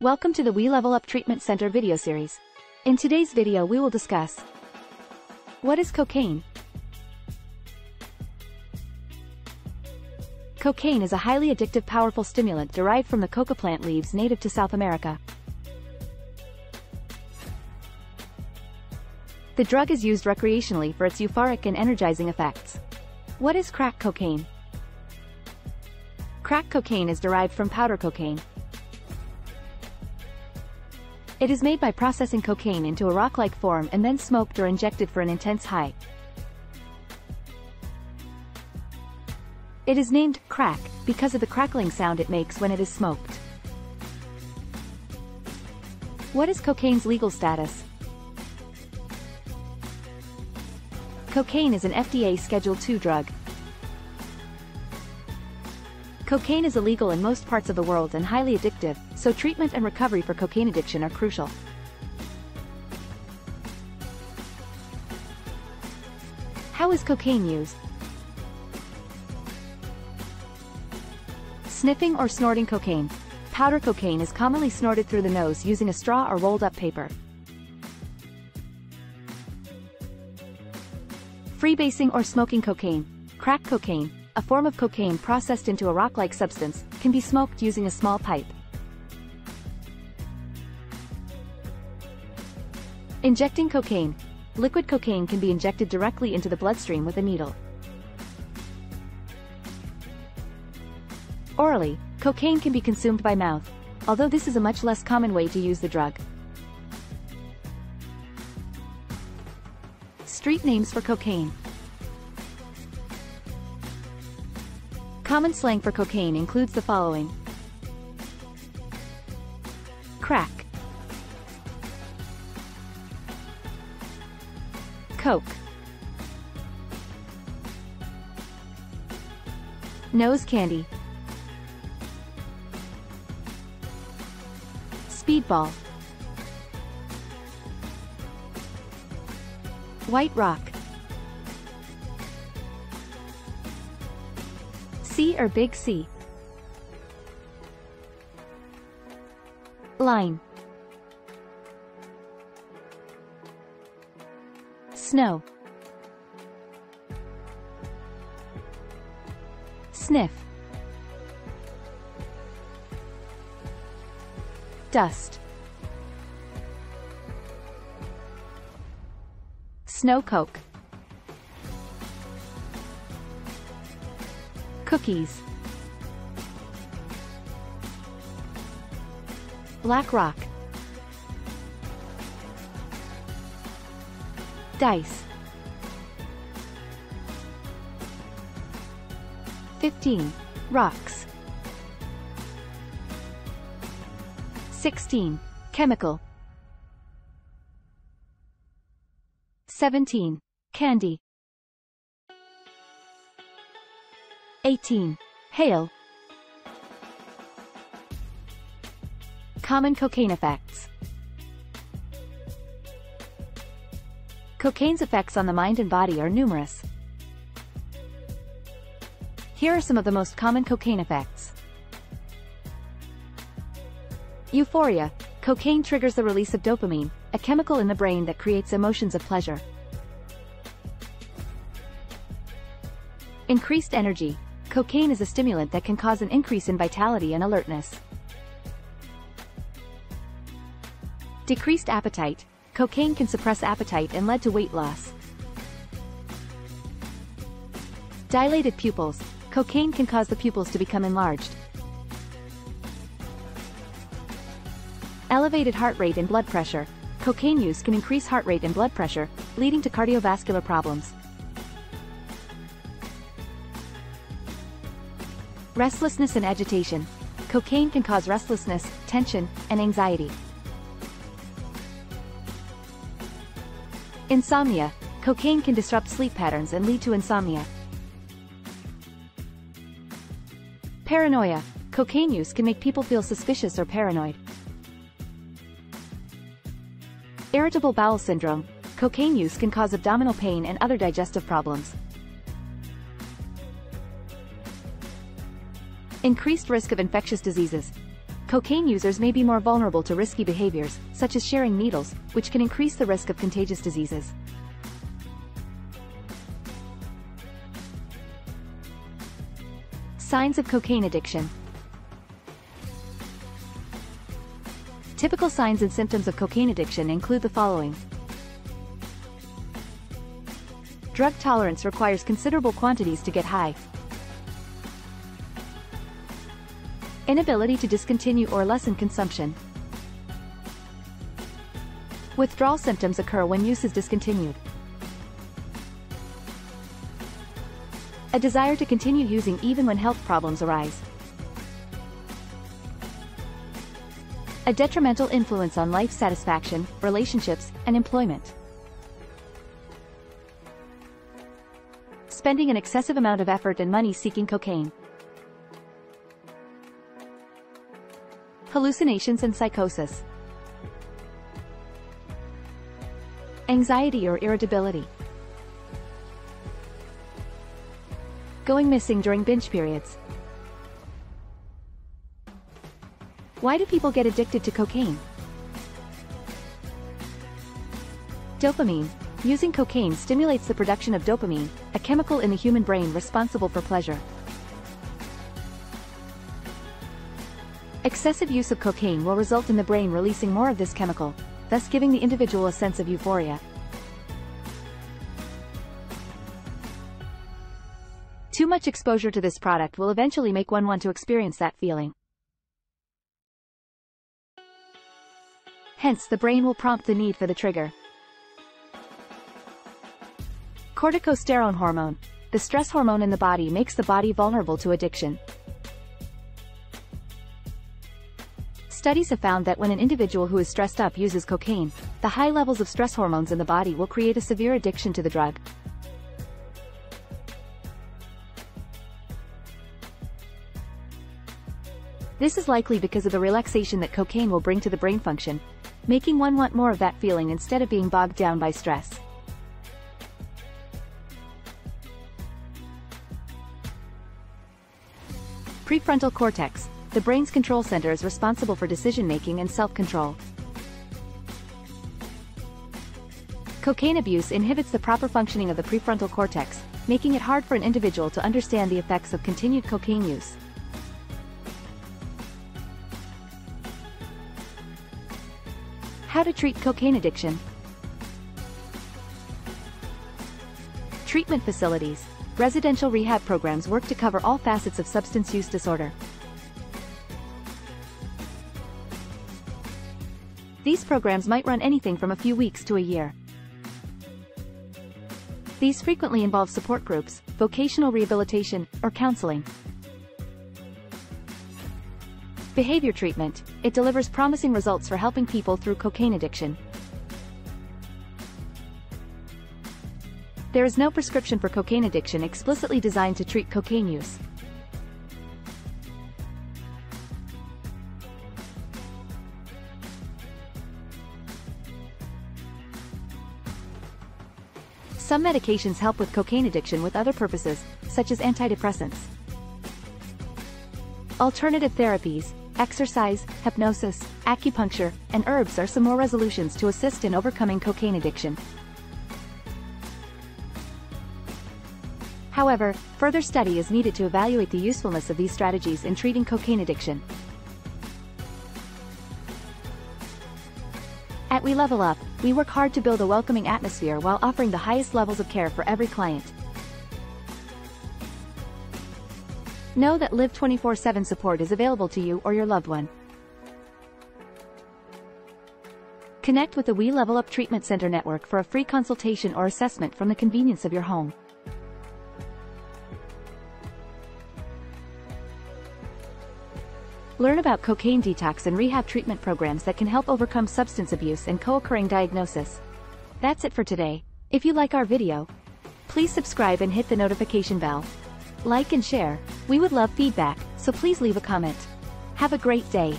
Welcome to the We Level Up Treatment Center video series. In today's video we will discuss: what is cocaine? Cocaine is a highly addictive powerful stimulant derived from the coca plant leaves native to South America. The drug is used recreationally for its euphoric and energizing effects. What is crack cocaine? Crack cocaine is derived from powder cocaine. It is made by processing cocaine into a rock-like form and then smoked or injected for an intense high. It is named crack because of the crackling sound it makes when it is smoked. What is cocaine's legal status? Cocaine is an FDA Schedule II drug. Cocaine is illegal in most parts of the world and highly addictive, so treatment and recovery for cocaine addiction are crucial. How is cocaine used? Sniffing or snorting cocaine. Powder cocaine is commonly snorted through the nose using a straw or rolled-up paper. Freebasing or smoking cocaine. Crack cocaine, a form of cocaine processed into a rock-like substance, can be smoked using a small pipe. Injecting cocaine. Liquid cocaine can be injected directly into the bloodstream with a needle. Orally, cocaine can be consumed by mouth, although this is a much less common way to use the drug. Street names for cocaine. Common slang for cocaine includes the following: crack, coke, nose candy, speedball, white rock, C or Big C, line, snow, sniff, dust, snow coke, cookies, black rock, dice. 15. Rocks. 16. Chemical. 17. Candy. 18. Hail. Common cocaine effects. Cocaine's effects on the mind and body are numerous. Here are some of the most common cocaine effects. Euphoria. Cocaine triggers the release of dopamine, a chemical in the brain that creates emotions of pleasure. Increased energy. Cocaine is a stimulant that can cause an increase in vitality and alertness. Decreased appetite. Cocaine can suppress appetite and lead to weight loss. Dilated pupils. Cocaine can cause the pupils to become enlarged. Elevated heart rate and blood pressure. Cocaine use can increase heart rate and blood pressure, leading to cardiovascular problems. Restlessness and agitation. Cocaine can cause restlessness, tension, and anxiety. Insomnia. Cocaine can disrupt sleep patterns and lead to insomnia. Paranoia. Cocaine use can make people feel suspicious or paranoid. Irritable bowel syndrome. Cocaine use can cause abdominal pain and other digestive problems. Increased risk of infectious diseases. Cocaine users may be more vulnerable to risky behaviors, such as sharing needles, which can increase the risk of contagious diseases. Signs of cocaine addiction. Typical signs and symptoms of cocaine addiction include the following. Drug tolerance requires considerable quantities to get high. Inability to discontinue or lessen consumption. Withdrawal symptoms occur when use is discontinued. A desire to continue using even when health problems arise. A detrimental influence on life satisfaction, relationships, and employment. Spending an excessive amount of effort and money seeking cocaine. Hallucinations and psychosis. Anxiety or irritability. Going missing during binge periods. Why do people get addicted to cocaine? Dopamine. Using cocaine stimulates the production of dopamine, a chemical in the human brain responsible for pleasure. Excessive use of cocaine will result in the brain releasing more of this chemical, thus giving the individual a sense of euphoria. Too much exposure to this product will eventually make one want to experience that feeling. Hence, the brain will prompt the need for the trigger. Corticosterone hormone. The stress hormone in the body makes the body vulnerable to addiction. Studies have found that when an individual who is stressed up uses cocaine, the high levels of stress hormones in the body will create a severe addiction to the drug. This is likely because of the relaxation that cocaine will bring to the brain function, making one want more of that feeling instead of being bogged down by stress. Prefrontal cortex. The brain's control center is responsible for decision-making and self-control. Cocaine abuse inhibits the proper functioning of the prefrontal cortex, making it hard for an individual to understand the effects of continued cocaine use. How to treat cocaine addiction. Treatment facilities. Residential rehab programs work to cover all facets of substance use disorder. These programs might run anything from a few weeks to a year. These frequently involve support groups, vocational rehabilitation, or counseling. Behavior treatment. It delivers promising results for helping people through cocaine addiction. There is no prescription for cocaine addiction explicitly designed to treat cocaine use. Some medications help with cocaine addiction with other purposes, such as antidepressants. Alternative therapies, exercise, hypnosis, acupuncture, and herbs are some more resolutions to assist in overcoming cocaine addiction. However, further study is needed to evaluate the usefulness of these strategies in treating cocaine addiction. At We Level Up, we work hard to build a welcoming atmosphere while offering the highest levels of care for every client. Know that Live 24/7 support is available to you or your loved one. Connect with the We Level Up Treatment Center network for a free consultation or assessment from the convenience of your home. Learn about cocaine detox and rehab treatment programs that can help overcome substance abuse and co-occurring diagnosis. That's it for today. If you like our video, please subscribe and hit the notification bell. Like and share. We would love feedback, so please leave a comment. Have a great day.